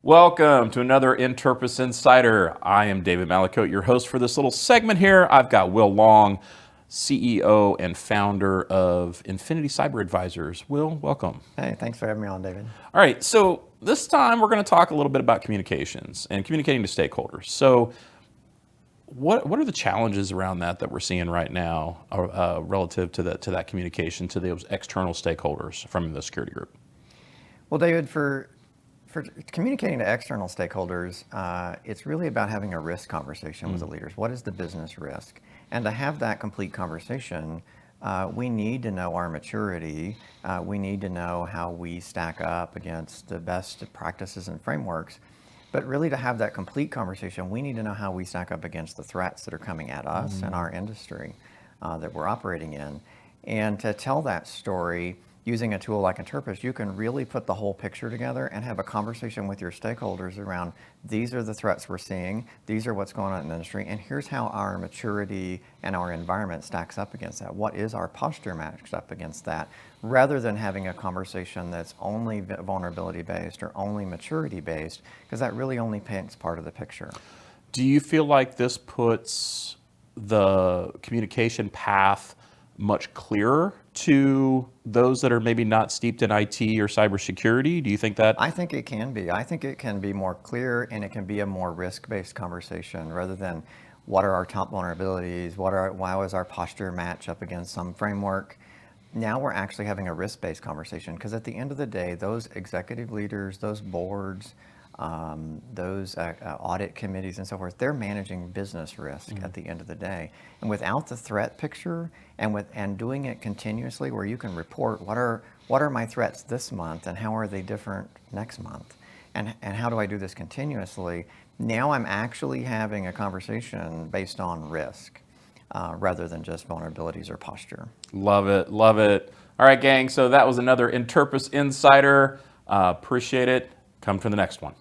Welcome to another Interpres Insider. I am David Malakote, your host for this little segment here. I've got Will Long, CEO and founder of Infinity Cyber Advisors. Will, welcome. Hey, thanks for having me on, David. All right, so this time we're going to talk a little bit about communications and communicating to stakeholders. So what are the challenges around that we're seeing right now relative to that communication to those external stakeholders from the security group? Well, David, for communicating to external stakeholders, it's really about having a risk conversation with the leaders. What is the business risk? And to have that complete conversation, we need to know our maturity. We need to know how we stack up against the best practices and frameworks. But really, to have that complete conversation, we need to know how we stack up against the threats that are coming at us and our industry that we're operating in. And to tell that story, using a tool like Interpres, you can really put the whole picture together and have a conversation with your stakeholders around, these are the threats we're seeing, these are what's going on in the industry, and here's how our maturity and our environment stacks up against that. What is our posture matched up against that? Rather than having a conversation that's only vulnerability based or only maturity based, because that really only paints part of the picture. Do you feel like this puts the communication path much clearer to those that are maybe not steeped in IT or cybersecurity? Do you think that? I think it can be. I think it can be more clear, and it can be a more risk-based conversation rather than what are our top vulnerabilities, why was our posture match up against some framework. Now we're actually having a risk-based conversation, because at the end of the day, those executive leaders, those boards, those audit committees and so forth, they're managing business risk at the end of the day. And without the threat picture and doing it continuously, where you can report what are my threats this month and how are they different next month, and how do I do this continuously, now I'm actually having a conversation based on risk rather than just vulnerabilities or posture. Love it, love it. All right, gang, so that was another Interpres Insider. Appreciate it. Come to the next one.